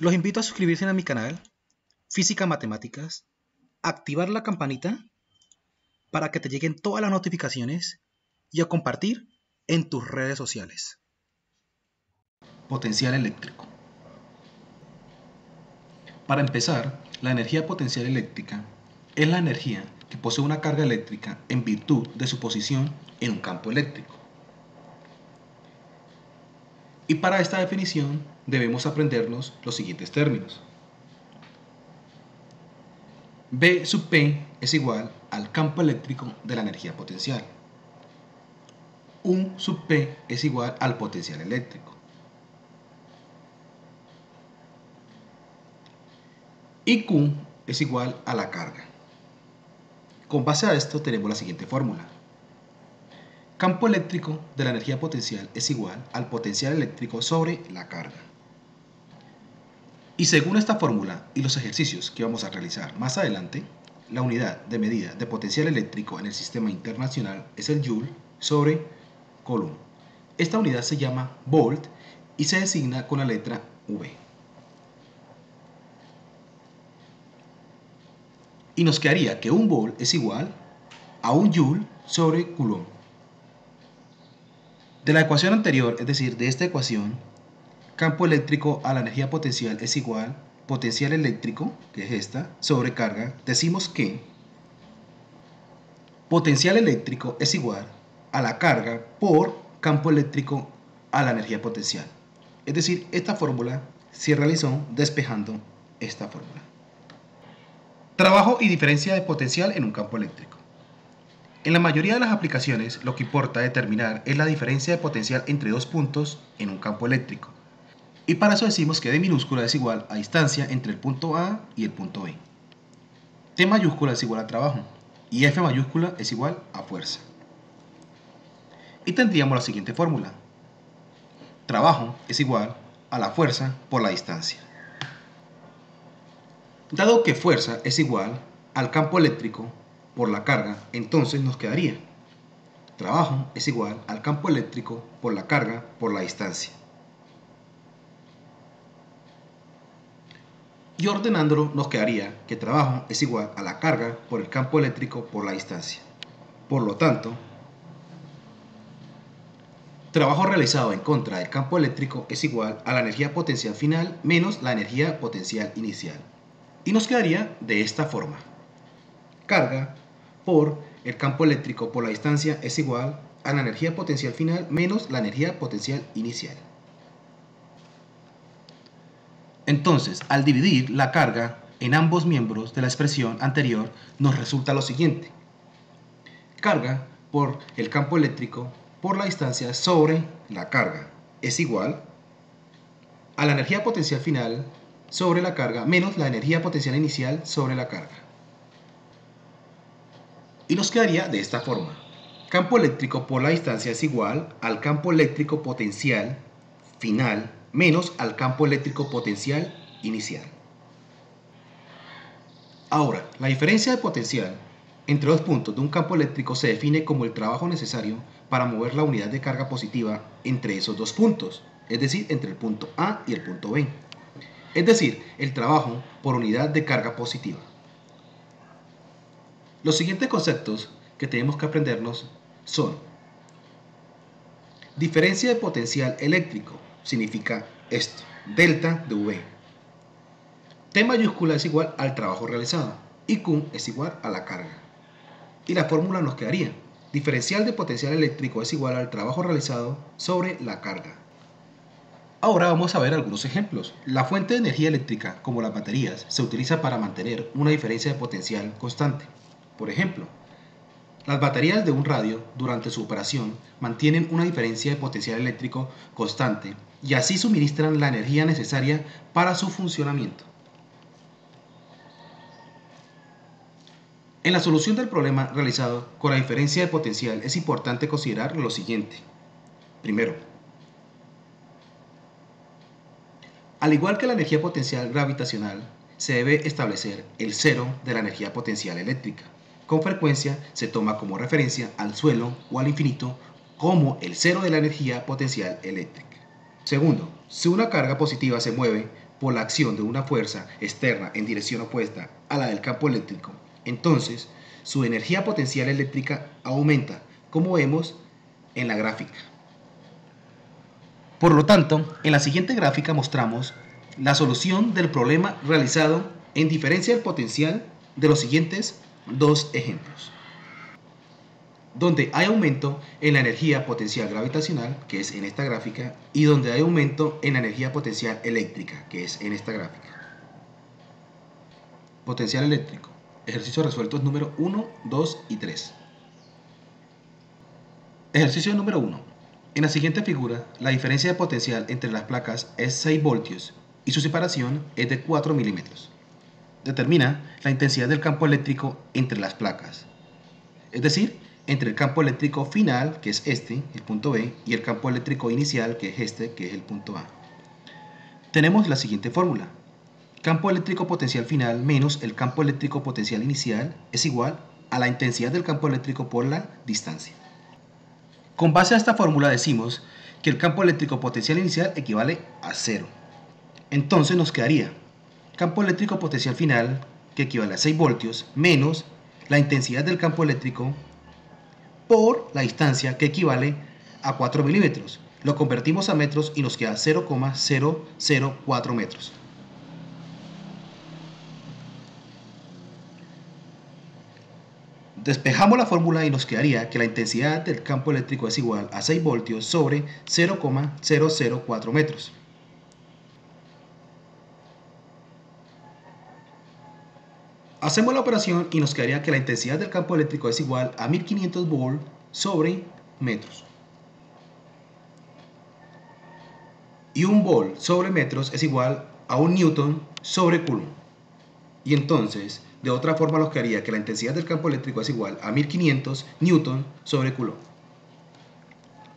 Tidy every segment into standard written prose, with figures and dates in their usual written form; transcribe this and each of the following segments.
Los invito a suscribirse a mi canal, Física Matemáticas, activar la campanita para que te lleguen todas las notificaciones y a compartir en tus redes sociales. Potencial eléctrico. Para empezar, la energía potencial eléctrica es la energía que posee una carga eléctrica en virtud de su posición en un campo eléctrico. Y para esta definición debemos aprendernos los siguientes términos. B sub P es igual al campo eléctrico de la energía potencial. U sub P es igual al potencial eléctrico. Y Q es igual a la carga. Con base a esto tenemos la siguiente fórmula. Campo eléctrico de la energía potencial es igual al potencial eléctrico sobre la carga. Y según esta fórmula y los ejercicios que vamos a realizar más adelante, la unidad de medida de potencial eléctrico en el sistema internacional es el Joule sobre Coulomb. Esta unidad se llama volt y se designa con la letra V. Y nos quedaría que un volt es igual a un Joule sobre Coulomb. De la ecuación anterior, es decir, de esta ecuación, campo eléctrico a la energía potencial es igual potencial eléctrico, que es esta, sobre carga. Decimos que potencial eléctrico es igual a la carga por campo eléctrico a la energía potencial. Es decir, esta fórmula se realizó despejando esta fórmula. Trabajo y diferencia de potencial en un campo eléctrico. En la mayoría de las aplicaciones, lo que importa determinar es la diferencia de potencial entre dos puntos en un campo eléctrico. Y para eso decimos que D minúscula es igual a distancia entre el punto A y el punto B. T mayúscula es igual a trabajo y F mayúscula es igual a fuerza. Y tendríamos la siguiente fórmula. Trabajo es igual a la fuerza por la distancia. Dado que fuerza es igual al campo eléctrico por la carga, entonces nos quedaría trabajo es igual al campo eléctrico por la carga por la distancia. Y ordenándolo nos quedaría que trabajo es igual a la carga por el campo eléctrico por la distancia. Por lo tanto, trabajo realizado en contra del campo eléctrico es igual a la energía potencial final menos la energía potencial inicial. Y nos quedaría de esta forma. Carga por el campo eléctrico por la distancia es igual a la energía potencial final menos la energía potencial inicial. Entonces, al dividir la carga en ambos miembros de la expresión anterior, nos resulta lo siguiente. Carga por el campo eléctrico por la distancia sobre la carga es igual a la energía potencial final sobre la carga menos la energía potencial inicial sobre la carga. Y nos quedaría de esta forma. Campo eléctrico por la distancia es igual al campo eléctrico potencial final menos al campo eléctrico potencial inicial. Ahora, la diferencia de potencial entre dos puntos de un campo eléctrico se define como el trabajo necesario para mover la unidad de carga positiva entre esos dos puntos, es decir, entre el punto A y el punto B. Es decir, el trabajo por unidad de carga positiva. Los siguientes conceptos que tenemos que aprendernos son: diferencia de potencial eléctrico, significa esto, delta de V. T mayúscula es igual al trabajo realizado y Q es igual a la carga. Y la fórmula nos quedaría: diferencial de potencial eléctrico es igual al trabajo realizado sobre la carga. Ahora vamos a ver algunos ejemplos. La fuente de energía eléctrica, como las baterías, se utiliza para mantener una diferencia de potencial constante. Por ejemplo, las baterías de un radio durante su operación mantienen una diferencia de potencial eléctrico constante y así suministran la energía necesaria para su funcionamiento. En la solución del problema realizado con la diferencia de potencial es importante considerar lo siguiente. Primero, al igual que la energía potencial gravitacional, se debe establecer el cero de la energía potencial eléctrica. Con frecuencia se toma como referencia al suelo o al infinito como el cero de la energía potencial eléctrica. Segundo, si una carga positiva se mueve por la acción de una fuerza externa en dirección opuesta a la del campo eléctrico, entonces su energía potencial eléctrica aumenta, como vemos en la gráfica. Por lo tanto, en la siguiente gráfica mostramos la solución del problema realizado en diferencia del potencial de los siguientes dos ejemplos, donde hay aumento en la energía potencial gravitacional, que es en esta gráfica, y donde hay aumento en la energía potencial eléctrica, que es en esta gráfica. Potencial eléctrico. Ejercicios resueltos número 1, 2 y 3. Ejercicio número 1. En la siguiente figura, la diferencia de potencial entre las placas es 6 voltios y su separación es de 4 milímetros. Determina la intensidad del campo eléctrico entre las placas, es decir, entre el campo eléctrico final, que es este, el punto B, y el campo eléctrico inicial, que es este, que es el punto A. Tenemos la siguiente fórmula. Campo eléctrico potencial final menos el campo eléctrico potencial inicial es igual a la intensidad del campo eléctrico por la distancia. Con base a esta fórmula decimos que el campo eléctrico potencial inicial equivale a 0. Entonces nos quedaría campo eléctrico potencial final, que equivale a 6 voltios, menos la intensidad del campo eléctrico por la distancia, que equivale a 4 milímetros. Lo convertimos a metros y nos queda 0,004 metros. Despejamos la fórmula y nos quedaría que la intensidad del campo eléctrico es igual a 6 voltios sobre 0,004 metros. Hacemos la operación y nos quedaría que la intensidad del campo eléctrico es igual a 1500 volts sobre metros. Y un volt sobre metros es igual a 1 newton sobre coulomb. Y entonces, de otra forma nos quedaría que la intensidad del campo eléctrico es igual a 1500 newton sobre coulomb.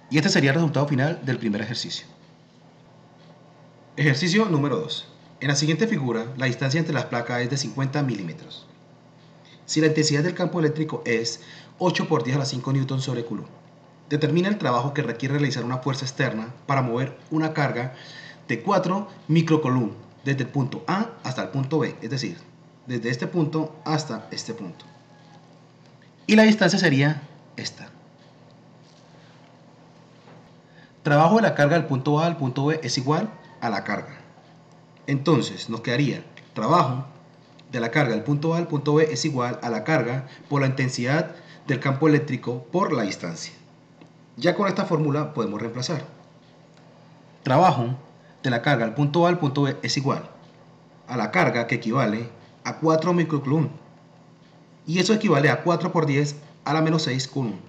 Y este sería el resultado final del primer ejercicio. Ejercicio número 2. En la siguiente figura, la distancia entre las placas es de 50 milímetros. Si la intensidad del campo eléctrico es 8 por 10 a la 5 newton sobre coulomb, determina el trabajo que requiere realizar una fuerza externa para mover una carga de 4 microcoulomb desde el punto A hasta el punto B, es decir, desde este punto hasta este punto. Y la distancia sería esta. Trabajo de la carga del punto A al punto B es igual a la carga. Entonces nos quedaría trabajo de la carga del punto A al punto B es igual a la carga por la intensidad del campo eléctrico por la distancia. Ya con esta fórmula podemos reemplazar. Trabajo de la carga del punto A al punto B es igual a la carga, que equivale a 4 microcoulomb, y eso equivale a 4 por 10 a la menos 6 coulomb,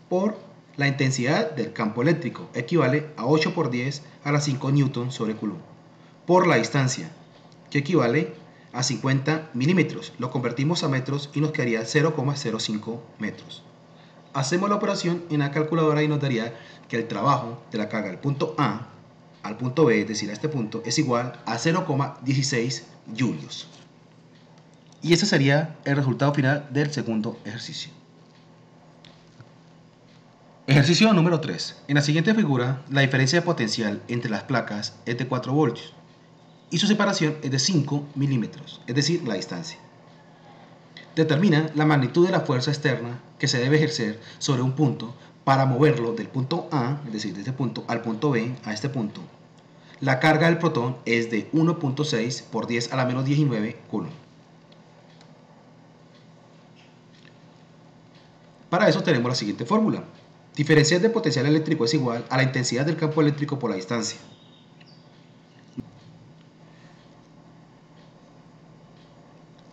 por la intensidad del campo eléctrico, equivale a 8 por 10 a la 5 newton sobre coulomb, por la distancia, que equivale a 50 milímetros. Lo convertimos a metros y nos quedaría 0,05 metros. Hacemos la operación en la calculadora y nos daría que el trabajo de la carga del punto A al punto B, es decir, a este punto, es igual a 0,16 julios. Y ese sería el resultado final del segundo ejercicio. Ejercicio número 3. En la siguiente figura, la diferencia de potencial entre las placas es de 4 voltios y su separación es de 5 milímetros, es decir, la distancia. Determina la magnitud de la fuerza externa que se debe ejercer sobre un punto para moverlo del punto A, es decir, de este punto al punto B, a este punto. La carga del protón es de 1.6 por 10 a la menos 19 coulomb. Para eso tenemos la siguiente fórmula. Diferencial de potencial eléctrico es igual a la intensidad del campo eléctrico por la distancia.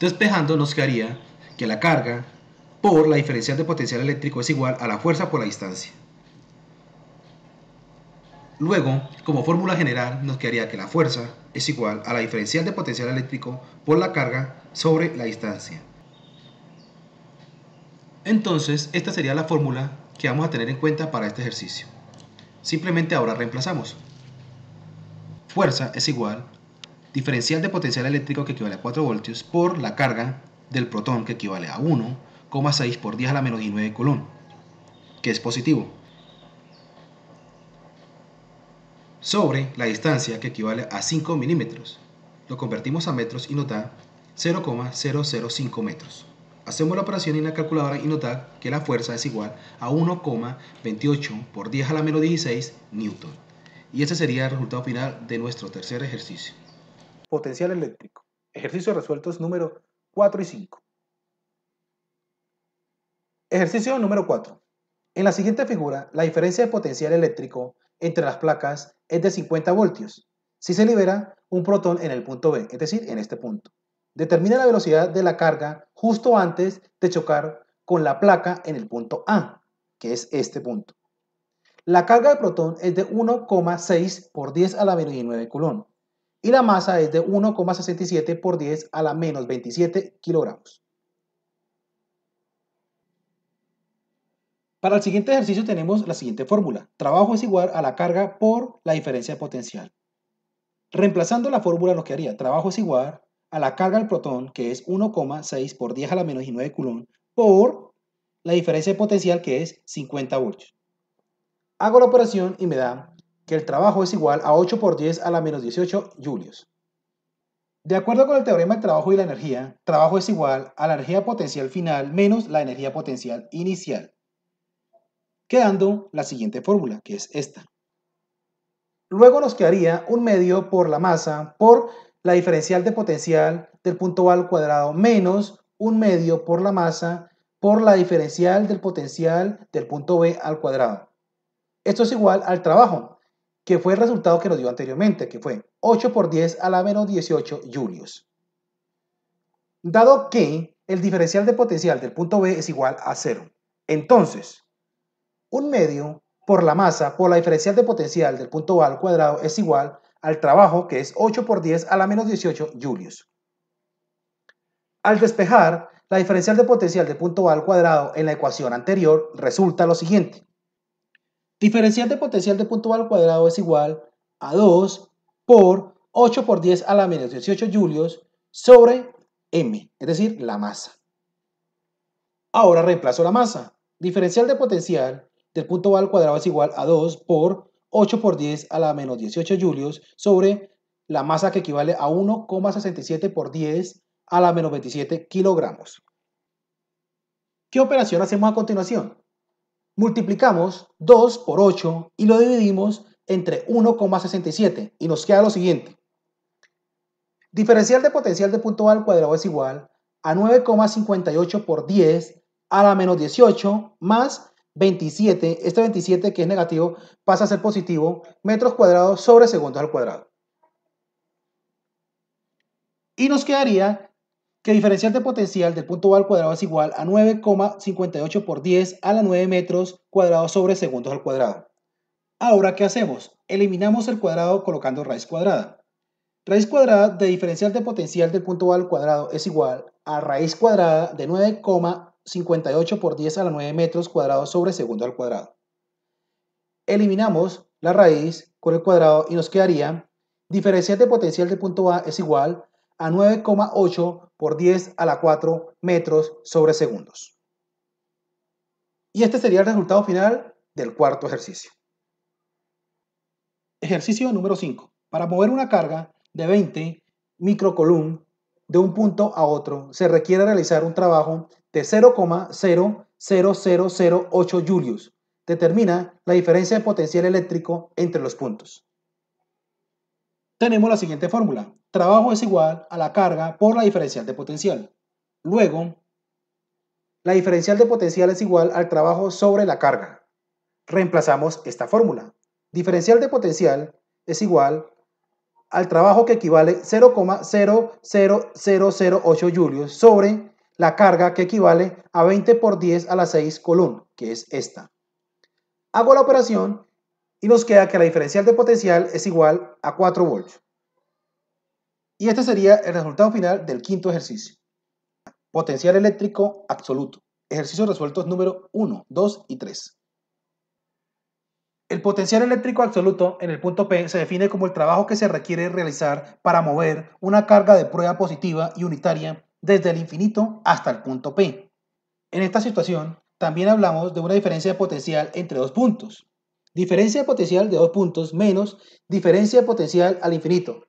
Despejando nos quedaría que la carga por la diferencial de potencial eléctrico es igual a la fuerza por la distancia. Luego, como fórmula general, nos quedaría que la fuerza es igual a la diferencial de potencial eléctrico por la carga sobre la distancia. Entonces, esta sería la fórmula que vamos a tener en cuenta para este ejercicio. Simplemente ahora reemplazamos. Fuerza es igual diferencial de potencial eléctrico, que equivale a 4 voltios, por la carga del protón, que equivale a 1,6 por 10 a la menos 19 coulomb, que es positivo, sobre la distancia, que equivale a 5 milímetros, lo convertimos a metros y nos da 0,005 metros. Hacemos la operación en la calculadora y nos da que la fuerza es igual a 1,28 por 10 a la menos 16 newton. Y ese sería el resultado final de nuestro tercer ejercicio. Potencial eléctrico. Ejercicios resueltos número 4 y 5. Ejercicio número 4. En la siguiente figura, la diferencia de potencial eléctrico entre las placas es de 50 voltios. Si se libera un protón en el punto B, es decir, en este punto. Determina la velocidad de la carga justo antes de chocar con la placa en el punto A, que es este punto. La carga de protón es de 1,6 por 10 a la menos 19 coulomb y la masa es de 1,67 por 10 a la menos 27 kilogramos. Para el siguiente ejercicio tenemos la siguiente fórmula. Trabajo es igual a la carga por la diferencia de potencial. Reemplazando la fórmula nos quedaría trabajo es igual a la carga del protón, que es 1,6 por 10 a la menos 19 coulomb, por la diferencia de potencial, que es 50 voltios. Hago la operación y me da que el trabajo es igual a 8 por 10 a la menos 18 julios. De acuerdo con el teorema del trabajo y la energía, trabajo es igual a la energía potencial final menos la energía potencial inicial, quedando la siguiente fórmula, que es esta. Luego nos quedaría 1 medio por la masa por la diferencial de potencial del punto A al cuadrado menos 1 medio por la masa por la diferencial del potencial del punto B al cuadrado. Esto es igual al trabajo, que fue el resultado que nos dio anteriormente, que fue 8 por 10 a la menos 18 julios. Dado que el diferencial de potencial del punto B es igual a 0, entonces 1 medio por la masa por la diferencial de potencial del punto A al cuadrado es igual al trabajo, que es 8 por 10 a la menos 18 julios. Al despejar la diferencial de potencial del punto A al cuadrado en la ecuación anterior, resulta lo siguiente. Diferencial de potencial del punto A al cuadrado es igual a 2 por 8 por 10 a la menos 18 julios sobre m, es decir, la masa. Ahora reemplazo la masa. Diferencial de potencial del punto A al cuadrado es igual a 2 por 8 por 10 a la menos 18 julios sobre la masa, que equivale a 1,67 por 10 a la menos 27 kilogramos. ¿Qué operación hacemos a continuación? Multiplicamos 2 por 8 y lo dividimos entre 1,67 y nos queda lo siguiente. Diferencial de potencial del punto A al cuadrado es igual a 9,58 por 10 a la menos 18 más 27, este 27 que es negativo pasa a ser positivo, metros cuadrados sobre segundos al cuadrado. Y nos quedaría que diferencial de potencial del punto A al cuadrado es igual a 9,58 por 10 a la 9 metros cuadrados sobre segundos al cuadrado. Ahora, ¿qué hacemos? Eliminamos el cuadrado colocando raíz cuadrada. Raíz cuadrada de diferencial de potencial del punto A al cuadrado es igual a raíz cuadrada de 9,58 por 10 a la 9 metros cuadrados sobre segundo al cuadrado. Eliminamos la raíz con el cuadrado y nos quedaría diferencial de potencial del punto A es igual a 9,8 por 10 a la 4 metros sobre segundos. Y este sería el resultado final del cuarto ejercicio. Ejercicio número 5. Para mover una carga de 20 microcoulomb de un punto a otro, se requiere realizar un trabajo de 0,00008 julios. Determina la diferencia de potencial eléctrico entre los puntos. Tenemos la siguiente fórmula. Trabajo es igual a la carga por la diferencial de potencial. Luego, la diferencial de potencial es igual al trabajo sobre la carga. Reemplazamos esta fórmula. Diferencial de potencial es igual al trabajo, que equivale 0,00008 julios sobre la carga, que equivale a 20 por 10 a la 6 coulomb, que es esta. Hago la operación y nos queda que la diferencial de potencial es igual a 4 voltios. Y este sería el resultado final del quinto ejercicio. Potencial eléctrico absoluto. Ejercicios resueltos número 1, 2 y 3. El potencial eléctrico absoluto en el punto P se define como el trabajo que se requiere realizar para mover una carga de prueba positiva y unitaria desde el infinito hasta el punto P. En esta situación, también hablamos de una diferencia de potencial entre dos puntos. Diferencia de potencial de dos puntos menos diferencia de potencial al infinito.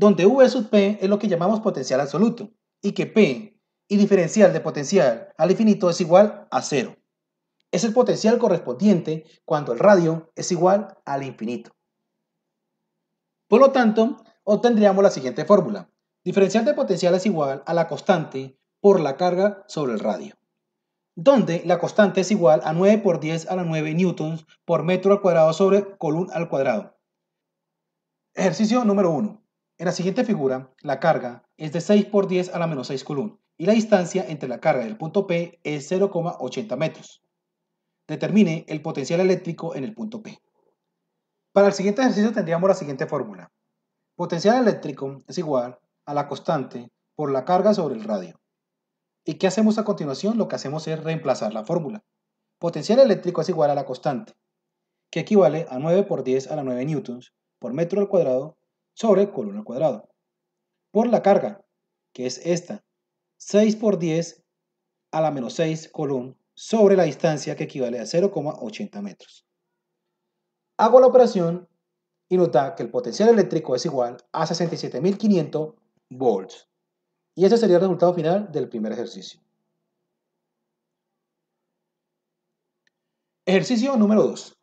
donde V sub P es lo que llamamos potencial absoluto, y que P y diferencial de potencial al infinito es igual a 0. Es el potencial correspondiente cuando el radio es igual al infinito. Por lo tanto, obtendríamos la siguiente fórmula. Diferencial de potencial es igual a la constante por la carga sobre el radio, donde la constante es igual a 9 por 10 a la 9 newtons por metro al cuadrado sobre coulomb al cuadrado. Ejercicio número 1. En la siguiente figura, la carga es de 6 por 10 a la menos 6 coulomb y la distancia entre la carga y el punto P es 0,80 metros. Determine el potencial eléctrico en el punto P. Para el siguiente ejercicio tendríamos la siguiente fórmula. Potencial eléctrico es igual a la constante por la carga sobre el radio. ¿Y qué hacemos a continuación? Lo que hacemos es reemplazar la fórmula. Potencial eléctrico es igual a la constante, que equivale a 9 por 10 a la 9 newtons por metro al cuadrado sobre coulomb al cuadrado, por la carga, que es esta, 6 por 10 a la menos 6 coulomb sobre la distancia, que equivale a 0,80 metros. Hago la operación y nos da que el potencial eléctrico es igual a 67.500 volts. Y ese sería el resultado final del primer ejercicio. Ejercicio número 2.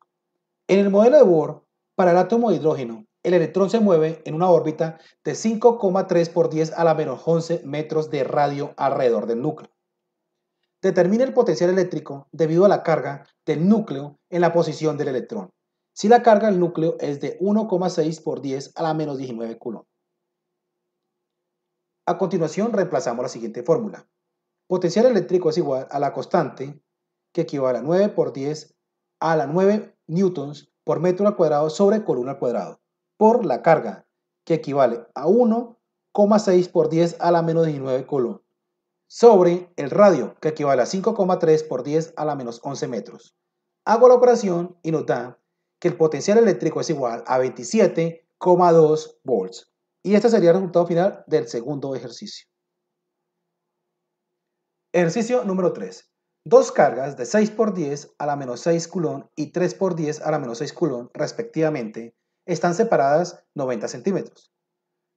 En el modelo de Bohr, para el átomo de hidrógeno, el electrón se mueve en una órbita de 5,3 por 10 a la menos 11 metros de radio alrededor del núcleo. Determine el potencial eléctrico debido a la carga del núcleo en la posición del electrón, si la carga del núcleo es de 1,6 por 10 a la menos 19 coulomb. A continuación reemplazamos la siguiente fórmula. Potencial eléctrico es igual a la constante, que equivale a 9 por 10 a la 9 newtons por metro al cuadrado sobre coulomb al cuadrado, por la carga, que equivale a 1,6 por 10 a la menos 19 coulomb, sobre el radio, que equivale a 5,3 por 10 a la menos 11 metros. Hago la operación y nos da que el potencial eléctrico es igual a 27,2 volts. Y este sería el resultado final del segundo ejercicio. Ejercicio número 3. Dos cargas de 6 por 10 a la menos 6 coulomb y 3 por 10 a la menos 6 coulomb, respectivamente, están separadas 90 centímetros.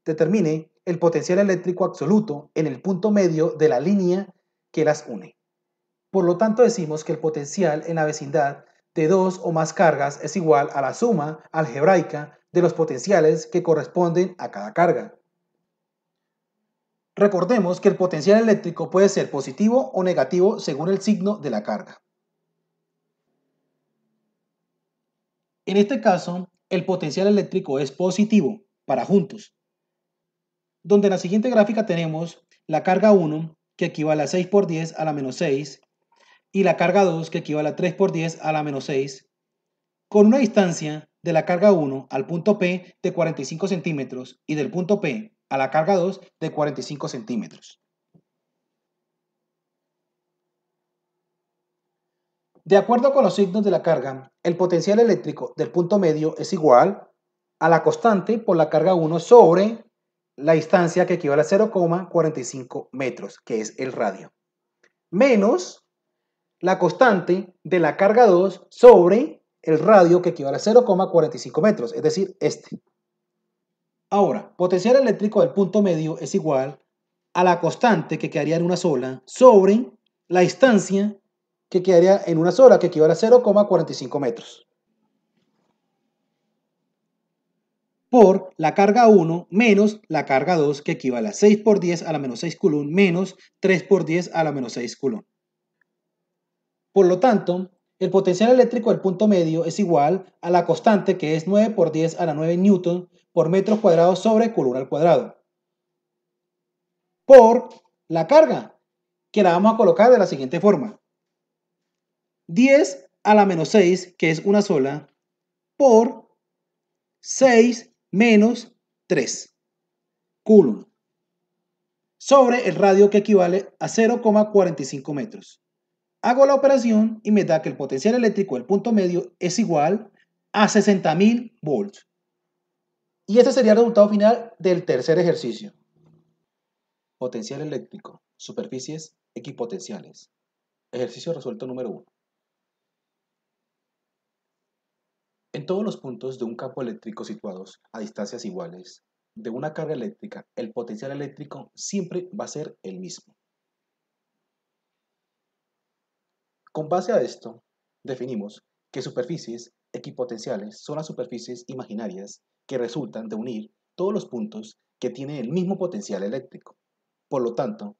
Determine el potencial eléctrico absoluto en el punto medio de la línea que las une. Por lo tanto, decimos que el potencial en la vecindad de dos o más cargas es igual a la suma algebraica de los potenciales que corresponden a cada carga. Recordemos que el potencial eléctrico puede ser positivo o negativo según el signo de la carga. En este caso, el potencial eléctrico es positivo para juntos, donde en la siguiente gráfica tenemos la carga 1, que equivale a 6 por 10 a la menos 6, y la carga 2, que equivale a 3 por 10 a la menos 6, con una distancia de la carga 1 al punto P de 45 centímetros y del punto P a la carga 2 de 45 centímetros. De acuerdo con los signos de la carga, el potencial eléctrico del punto medio es igual a la constante por la carga 1 sobre la distancia, que equivale a 0,45 metros, que es el radio, menos la constante de la carga 2 sobre el radio, que equivale a 0,45 metros, es decir, este. Ahora, potencial eléctrico del punto medio es igual a la constante, que quedaría en una sola, sobre la distancia, que quedaría en una sola, que equivale a 0,45 metros, por la carga 1 menos la carga 2, que equivale a 6 por 10 a la menos 6 coulomb menos 3 por 10 a la menos 6 coulomb. Por lo tanto, el potencial eléctrico del punto medio es igual a la constante, que es 9 por 10 a la 9 newton por metro cuadrado sobre coulomb al cuadrado, por la carga, que la vamos a colocar de la siguiente forma. 10 a la menos 6, que es una sola, por 6 menos 3 coulomb, sobre el radio, que equivale a 0,45 metros. Hago la operación y me da que el potencial eléctrico del punto medio es igual a 60.000 volts. Y este sería el resultado final del tercer ejercicio. Potencial eléctrico, superficies equipotenciales. Ejercicio resuelto número 1. En todos los puntos de un campo eléctrico situados a distancias iguales, de una carga eléctrica, el potencial eléctrico siempre va a ser el mismo. Con base a esto, definimos que superficies equipotenciales son las superficies imaginarias que resultan de unir todos los puntos que tienen el mismo potencial eléctrico. Por lo tanto,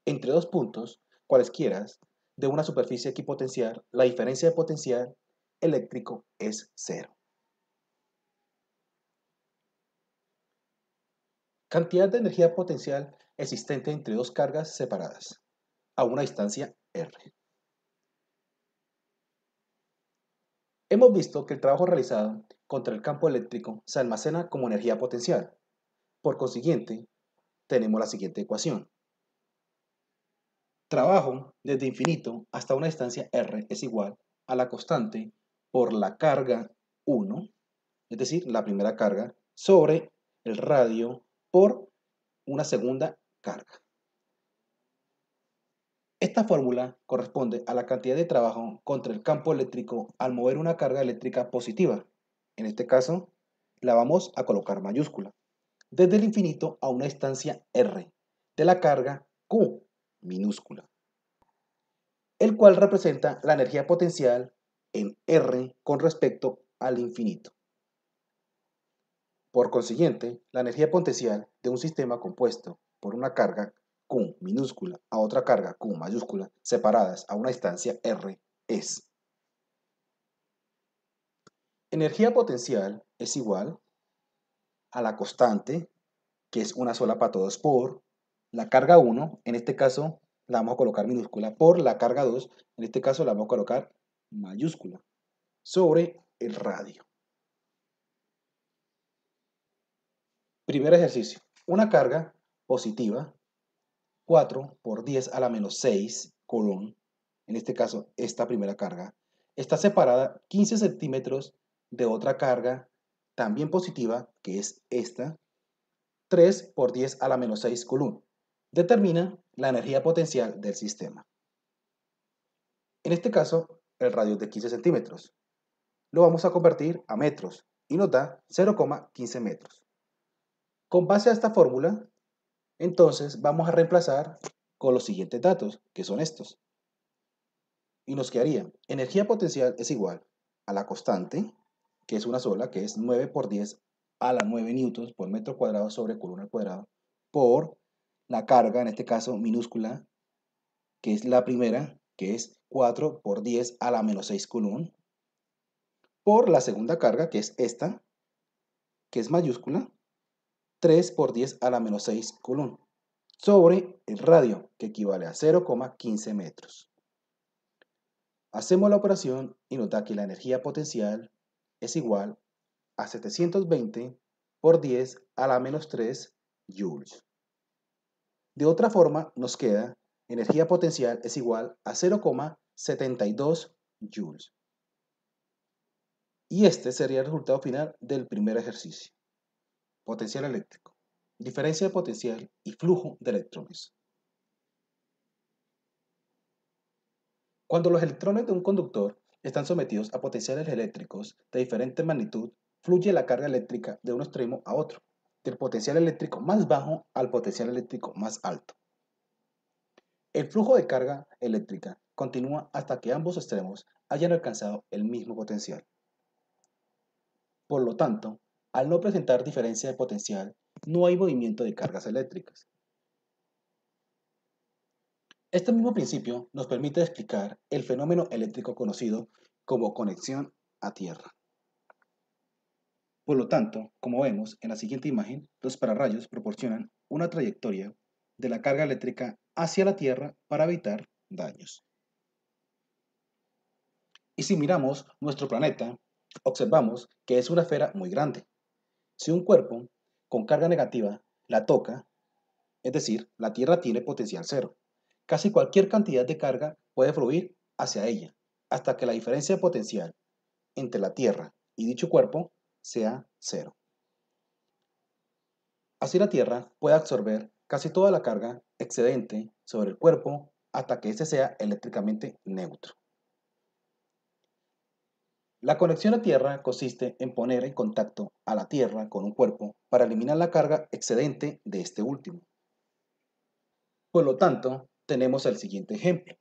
entre dos puntos, cualesquiera, de una superficie equipotencial, la diferencia de potencial eléctrico es cero. Cantidad de energía potencial existente entre dos cargas separadas a una distancia r. Hemos visto que el trabajo realizado contra el campo eléctrico se almacena como energía potencial. Por consiguiente, tenemos la siguiente ecuación. Trabajo desde infinito hasta una distancia r es igual a la constante por la carga 1, es decir, la primera carga, sobre el radio por una segunda carga. Esta fórmula corresponde a la cantidad de trabajo contra el campo eléctrico al mover una carga eléctrica positiva. En este caso, la vamos a colocar mayúscula. Desde el infinito a una distancia r de la carga Q minúscula, el cual representa la energía potencial en R con respecto al infinito. Por consiguiente, la energía potencial de un sistema compuesto por una carga Q minúscula a otra carga Q mayúscula separadas a una distancia R es energía potencial es igual a la constante, que es una sola para todos, por la carga 1, en este caso la vamos a colocar minúscula, por la carga 2, en este caso la vamos a colocar mayúscula, sobre el radio. Primer ejercicio. Una carga positiva, 4 por 10 a la menos 6 coulomb, en este caso esta primera carga, está separada 15 centímetros de otra carga también positiva, que es esta, 3 por 10 a la menos 6 coulomb. Determina la energía potencial del sistema. En este caso, el radio es de 15 centímetros. Lo vamos a convertir a metros y nos da 0,15 metros. Con base a esta fórmula, entonces vamos a reemplazar con los siguientes datos, que son estos. Y nos quedaría, energía potencial es igual a la constante, que es una sola, que es 9 por 10 a la 9 newtons por metro cuadrado sobre coulomb al cuadrado, por la carga, en este caso minúscula, que es la primera, que es 4 por 10 a la menos 6 coulomb, por la segunda carga, que es esta, que es mayúscula, 3 por 10 a la menos 6 coulomb, sobre el radio, que equivale a 0,15 metros. Hacemos la operación y nos da que la energía potencial es igual a 720 por 10 a la menos 3 joules. De otra forma, nos queda energía potencial es igual a 0,72 joules. Y este sería el resultado final del primer ejercicio. Potencial eléctrico. Diferencia de potencial y flujo de electrones. Cuando los electrones de un conductor están sometidos a potenciales eléctricos de diferente magnitud, fluye la carga eléctrica de un extremo a otro, del potencial eléctrico más bajo al potencial eléctrico más alto. El flujo de carga eléctrica continúa hasta que ambos extremos hayan alcanzado el mismo potencial. Por lo tanto, al no presentar diferencia de potencial, no hay movimiento de cargas eléctricas. Este mismo principio nos permite explicar el fenómeno eléctrico conocido como conexión a tierra. Por lo tanto, como vemos en la siguiente imagen, los pararrayos proporcionan una trayectoria de la carga eléctrica hacia la Tierra para evitar daños. Y si miramos nuestro planeta, observamos que es una esfera muy grande. Si un cuerpo con carga negativa la toca, es decir, la Tierra tiene potencial cero, casi cualquier cantidad de carga puede fluir hacia ella, hasta que la diferencia de potencial entre la Tierra y dicho cuerpo sea cero. Así la Tierra puede absorber casi toda la carga excedente sobre el cuerpo hasta que éste sea eléctricamente neutro. La conexión a tierra consiste en poner en contacto a la tierra con un cuerpo para eliminar la carga excedente de este último. Por lo tanto, tenemos el siguiente ejemplo.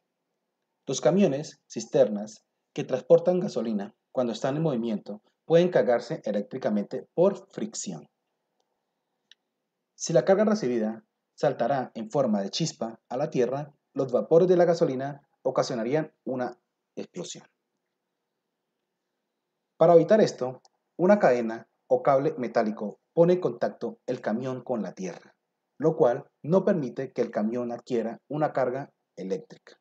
Los camiones, cisternas, que transportan gasolina cuando están en movimiento pueden cargarse eléctricamente por fricción. Si la carga recibida saltará en forma de chispa a la tierra, los vapores de la gasolina ocasionarían una explosión. Para evitar esto, una cadena o cable metálico pone en contacto el camión con la tierra, lo cual no permite que el camión adquiera una carga eléctrica.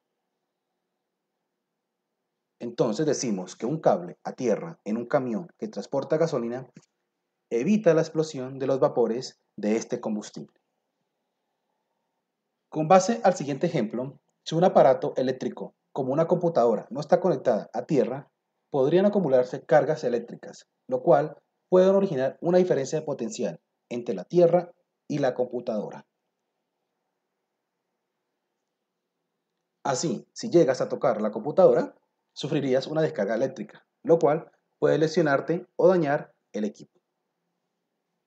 Entonces decimos que un cable a tierra en un camión que transporta gasolina evita la explosión de los vapores de este combustible. Con base al siguiente ejemplo, si un aparato eléctrico como una computadora no está conectada a tierra, podrían acumularse cargas eléctricas, lo cual puede originar una diferencia de potencial entre la tierra y la computadora. Así, si llegas a tocar la computadora, sufrirías una descarga eléctrica, lo cual puede lesionarte o dañar el equipo.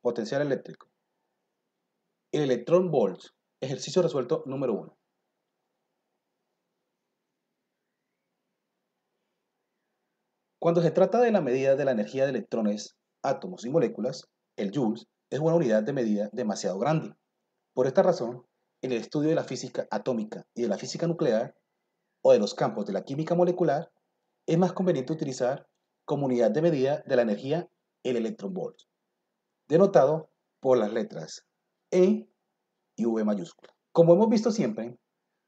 Potencial eléctrico. El electrón volts. Ejercicio resuelto número 1. Cuando se trata de la medida de la energía de electrones, átomos y moléculas, el Joules es una unidad de medida demasiado grande. Por esta razón, en el estudio de la física atómica y de la física nuclear, o de los campos de la química molecular, es más conveniente utilizar como unidad de medida de la energía el electronvolt, denotado por las letras E y V mayúscula. Como hemos visto siempre,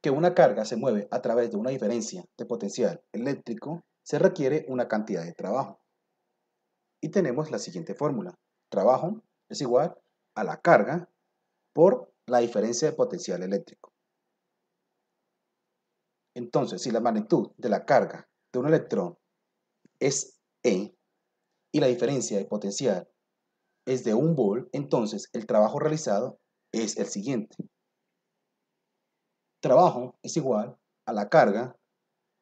que una carga se mueve a través de una diferencia de potencial eléctrico, se requiere una cantidad de trabajo. Y tenemos la siguiente fórmula. Trabajo es igual a la carga por la diferencia de potencial eléctrico. Entonces, si la magnitud de la carga de un electrón es E y la diferencia de potencial es de 1 volt, entonces el trabajo realizado es el siguiente. Trabajo es igual a la carga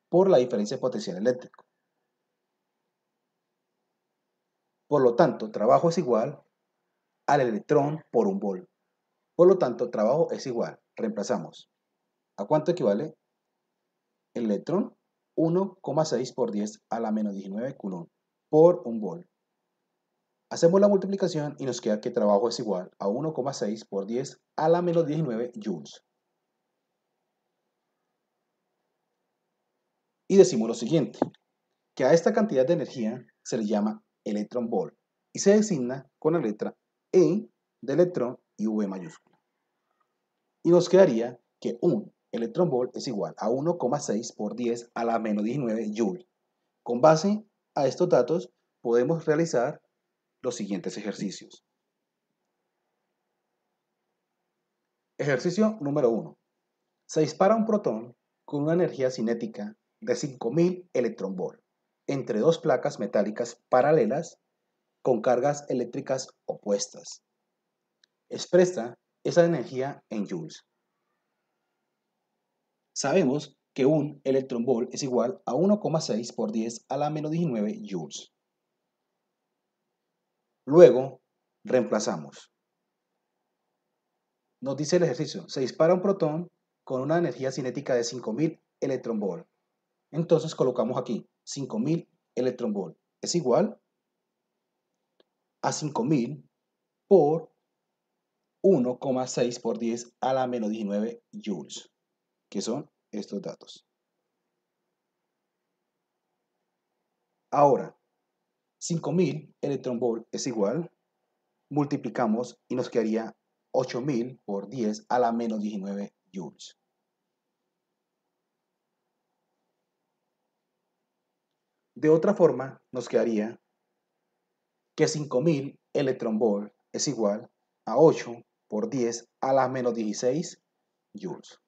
por la diferencia de potencial eléctrico. Por lo tanto, trabajo es igual al electrón por 1 volt. Por lo tanto, trabajo es igual. Reemplazamos. ¿A cuánto equivale el electrón? 1,6 por 10 a la menos 19 coulomb por 1 volt. Hacemos la multiplicación y nos queda que trabajo es igual a 1,6 por 10 a la menos 19 joules. Y decimos lo siguiente, que a esta cantidad de energía se le llama electron volt y se designa con la letra E de electrón y V mayúscula. Y nos quedaría que un electron volt es igual a 1,6 por 10 a la menos 19 joule. Con base a estos datos podemos realizar los siguientes ejercicios. Ejercicio número 1. Se dispara un protón con una energía cinética de 5000 electronvolt entre dos placas metálicas paralelas con cargas eléctricas opuestas. Expresa esa energía en joules. Sabemos que un electronvolt es igual a 1,6 por 10 a la menos 19 joules. Luego, reemplazamos. Nos dice el ejercicio, se dispara un protón con una energía cinética de 5000 electronvolt. Entonces colocamos aquí 5000 electronvolt es igual a 5000 por 1,6 por 10 a la menos 19 joules, que son estos datos. Ahora, 5000 electronvolt es igual, multiplicamos y nos quedaría 8000 por 10 a la menos 19 joules. De otra forma, nos quedaría que 5000 electronvolt es igual a 8 por 10 a la menos 16 joules.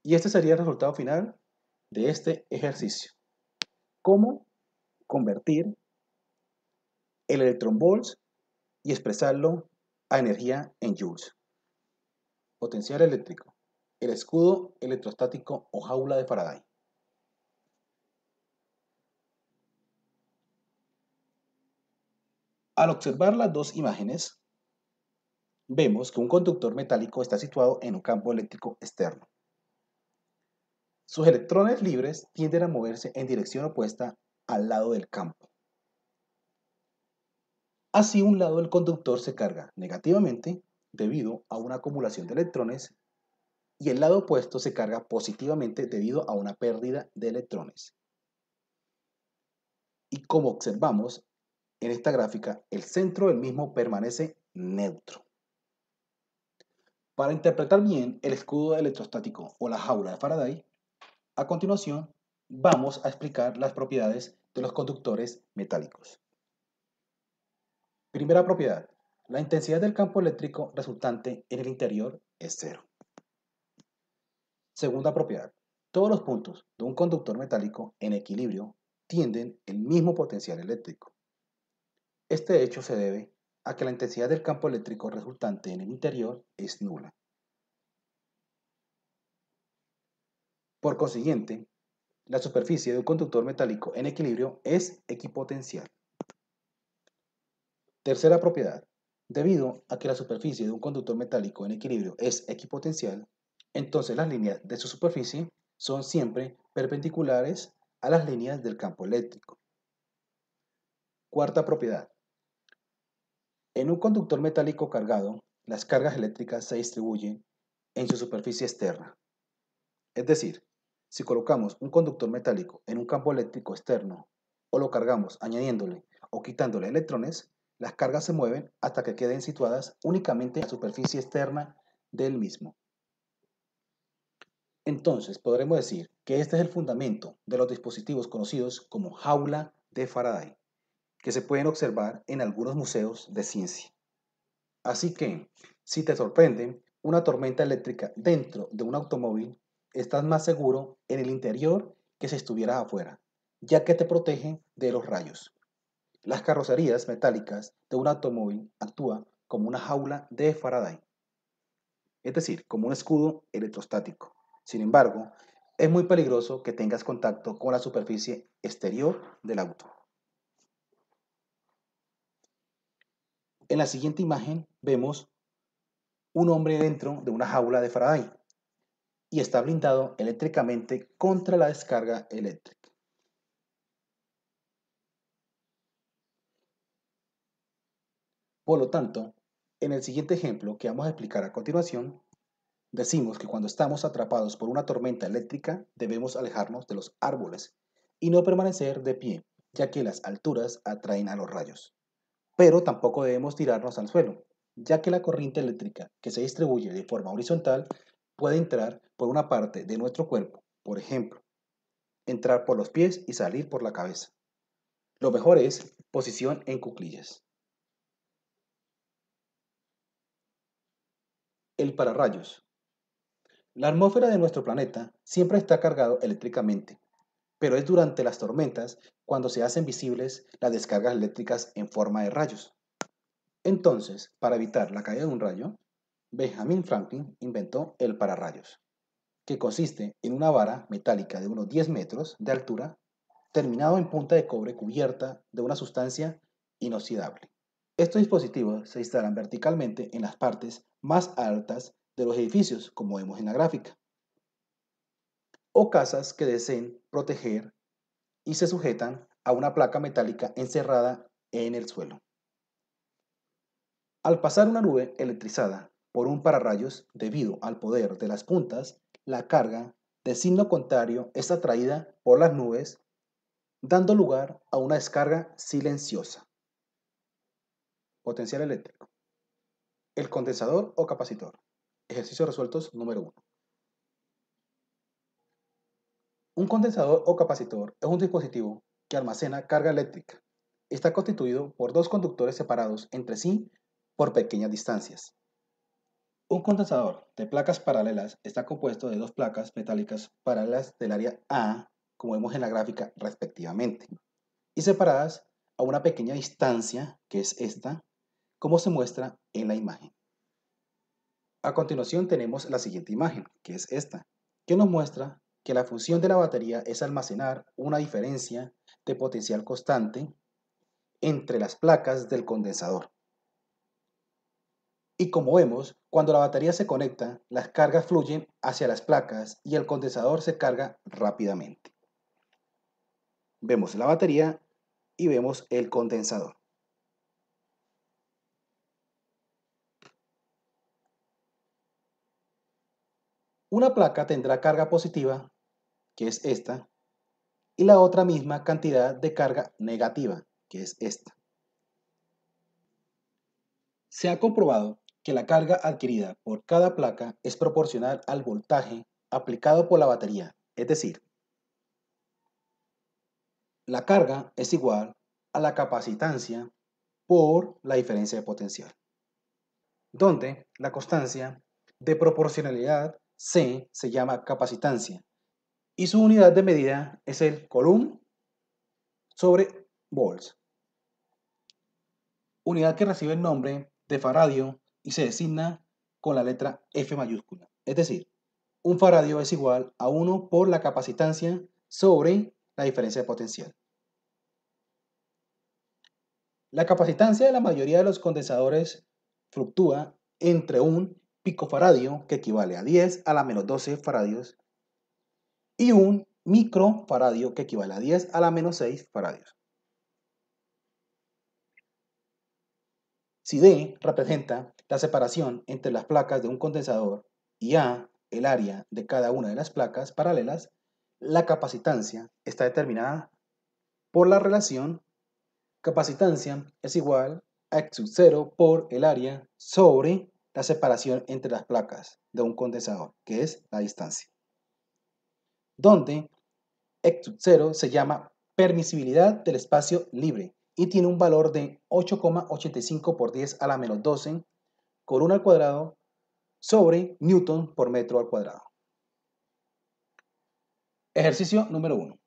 Y este sería el resultado final de este ejercicio. ¿Cómo convertir el electronvolts y expresarlo a energía en joules? Potencial eléctrico. El escudo electrostático o jaula de Faraday. Al observar las dos imágenes, vemos que un conductor metálico está situado en un campo eléctrico externo. Sus electrones libres tienden a moverse en dirección opuesta al lado del campo. Así, un lado del conductor se carga negativamente debido a una acumulación de electrones y el lado opuesto se carga positivamente debido a una pérdida de electrones. Y como observamos en esta gráfica, el centro del mismo permanece neutro. Para interpretar bien el escudo electrostático o la jaula de Faraday, a continuación vamos a explicar las propiedades de los conductores metálicos. Primera propiedad, la intensidad del campo eléctrico resultante en el interior es cero. Segunda propiedad, todos los puntos de un conductor metálico en equilibrio tienen el mismo potencial eléctrico. Este hecho se debe a que la intensidad del campo eléctrico resultante en el interior es nula. Por consiguiente, la superficie de un conductor metálico en equilibrio es equipotencial. Tercera propiedad. Debido a que la superficie de un conductor metálico en equilibrio es equipotencial, entonces las líneas de su superficie son siempre perpendiculares a las líneas del campo eléctrico. Cuarta propiedad. En un conductor metálico cargado, las cargas eléctricas se distribuyen en su superficie externa. Es decir, si colocamos un conductor metálico en un campo eléctrico externo o lo cargamos añadiéndole o quitándole electrones, las cargas se mueven hasta que queden situadas únicamente en la superficie externa del mismo. Entonces podremos decir que este es el fundamento de los dispositivos conocidos como jaula de Faraday, que se pueden observar en algunos museos de ciencia. Así que, si te sorprende una tormenta eléctrica dentro de un automóvil, estás más seguro en el interior que si estuvieras afuera, ya que te protege de los rayos. Las carrocerías metálicas de un automóvil actúan como una jaula de Faraday, es decir, como un escudo electrostático. Sin embargo, es muy peligroso que tengas contacto con la superficie exterior del auto. En la siguiente imagen vemos un hombre dentro de una jaula de Faraday y está blindado eléctricamente contra la descarga eléctrica. Por lo tanto, en el siguiente ejemplo que vamos a explicar a continuación, decimos que cuando estamos atrapados por una tormenta eléctrica debemos alejarnos de los árboles y no permanecer de pie, ya que las alturas atraen a los rayos. Pero tampoco debemos tirarnos al suelo, ya que la corriente eléctrica que se distribuye de forma horizontal puede entrar por una parte de nuestro cuerpo, por ejemplo, entrar por los pies y salir por la cabeza. Lo mejor es posición en cuclillas. El pararrayos. La atmósfera de nuestro planeta siempre está cargado eléctricamente, pero es durante las tormentas cuando se hacen visibles las descargas eléctricas en forma de rayos. Entonces, para evitar la caída de un rayo, Benjamin Franklin inventó el pararrayos, que consiste en una vara metálica de unos 10 metros de altura, terminado en punta de cobre cubierta de una sustancia inoxidable. Estos dispositivos se instalan verticalmente en las partes más altas de los edificios, como vemos en la gráfica, o casas que deseen proteger y se sujetan a una placa metálica encerrada en el suelo. Al pasar una nube electrizada por un pararrayos debido al poder de las puntas, la carga de signo contrario es atraída por las nubes, dando lugar a una descarga silenciosa. Potencial eléctrico. El condensador o capacitor. Ejercicios resueltos número 1. Un condensador o capacitor es un dispositivo que almacena carga eléctrica. Está constituido por dos conductores separados entre sí por pequeñas distancias. Un condensador de placas paralelas está compuesto de dos placas metálicas paralelas del área A, como vemos en la gráfica respectivamente, y separadas a una pequeña distancia, que es esta, como se muestra en la imagen. A continuación tenemos la siguiente imagen, que es esta, que nos muestra que la función de la batería es almacenar una diferencia de potencial constante entre las placas del condensador. Y como vemos, cuando la batería se conecta, las cargas fluyen hacia las placas y el condensador se carga rápidamente. Vemos la batería y vemos el condensador. Una placa tendrá carga positiva, que es esta, y la otra misma cantidad de carga negativa, que es esta. Se ha comprobado que la carga adquirida por cada placa es proporcional al voltaje aplicado por la batería, es decir, la carga es igual a la capacitancia por la diferencia de potencial, donde la constancia de proporcionalidad C se llama capacitancia y su unidad de medida es el coulomb sobre volts, unidad que recibe el nombre de faradio y se designa con la letra F mayúscula. Es decir, un faradio es igual a 1 por la capacitancia sobre la diferencia de potencial. La capacitancia de la mayoría de los condensadores fluctúa entre un picofaradio, que equivale a 10 a la menos 12 faradios, y un microfaradio, que equivale a 10 a la menos 6 faradios. Si D representa la separación entre las placas de un condensador y A el área de cada una de las placas paralelas, la capacitancia está determinada por la relación capacitancia es igual a X sub 0 por el área sobre la separación entre las placas de un condensador, que es la distancia, donde X sub 0 se llama permisibilidad del espacio libre y tiene un valor de 8,85 por 10 a la menos 12 Coulomb al cuadrado sobre Newton por metro al cuadrado. Ejercicio número 1.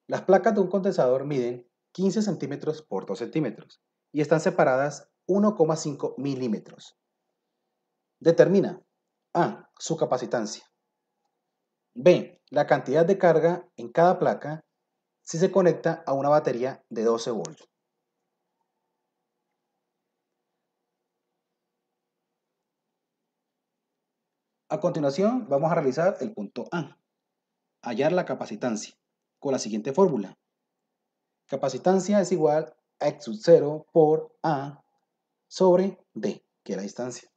Las placas de un condensador miden 15 centímetros por 2 centímetros y están separadas 1,5 milímetros. Determina A. Su capacitancia. B. La cantidad de carga en cada placa si se conecta a una batería de 12 volts. A continuación vamos a realizar el punto A. Hallar la capacitancia con la siguiente fórmula. Capacitancia es igual a X sub 0 por A sobre D, que es la distancia.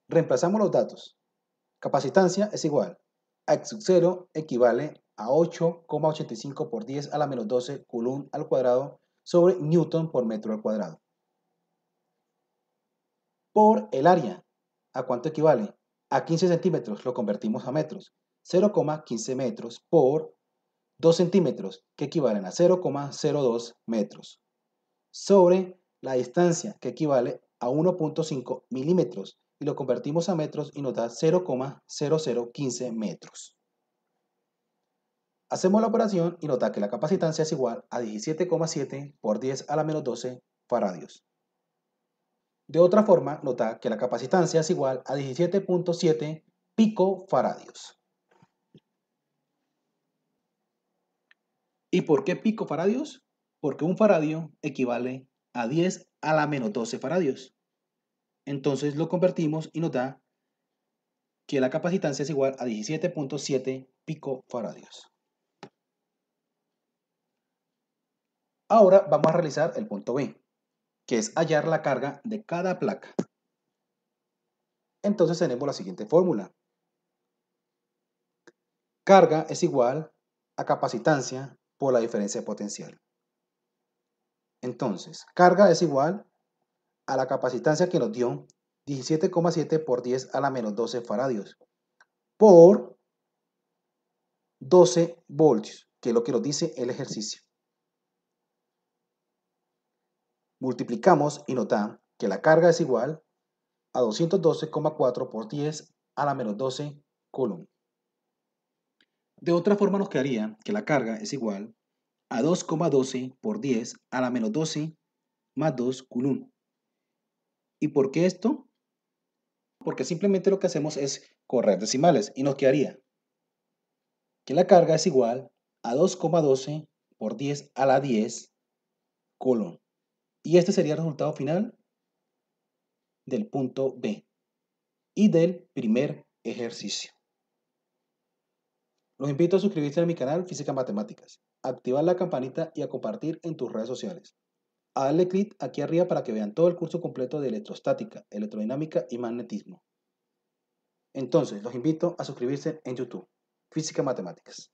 Reemplazamos los datos. Capacitancia es igual a X sub 0 equivale a 8,85 por 10 a la menos 12 Coulomb al cuadrado sobre Newton por metro al cuadrado. Por el área, ¿a cuánto equivale? A 15 centímetros, lo convertimos a metros. 0,15 metros por 2 centímetros, que equivalen a 0,02 metros. Sobre la distancia, que equivale a 1,5 milímetros, y lo convertimos a metros y nos da 0,0015 metros. Hacemos la operación y nos da que la capacitancia es igual a 17,7 por 10 a la menos 12 faradios. De otra forma, nos da que la capacitancia es igual a 17,7 picofaradios. ¿Y por qué picofaradios? Porque un faradio equivale a 10 a la menos 12 faradios. Entonces lo convertimos y nos da que la capacitancia es igual a 17,7 picofaradios. Ahora vamos a realizar el punto B, que es hallar la carga de cada placa. Entonces tenemos la siguiente fórmula. Carga es igual a capacitancia por la diferencia de potencial. Entonces, carga es igual a la capacitancia que nos dio 17,7 por 10 a la menos 12 faradios por 12 voltios, que es lo que nos dice el ejercicio. Multiplicamos y nos da que la carga es igual a 212,4 por 10 a la menos 12 Coulomb. De otra forma nos quedaría que la carga es igual a 2,12 por 10 a la menos 12 más 2 Coulomb. ¿Y por qué esto? Porque simplemente lo que hacemos es correr decimales y nos quedaría que la carga es igual a 2,12 por 10 a la 10 colon. Y este sería el resultado final del punto B y del primer ejercicio. Los invito a suscribirse a mi canal Física Matemáticas, a activar la campanita y a compartir en tus redes sociales. A darle clic aquí arriba para que vean todo el curso completo de electrostática, electrodinámica y magnetismo. Entonces, los invito a suscribirse en YouTube, Física Matemáticas.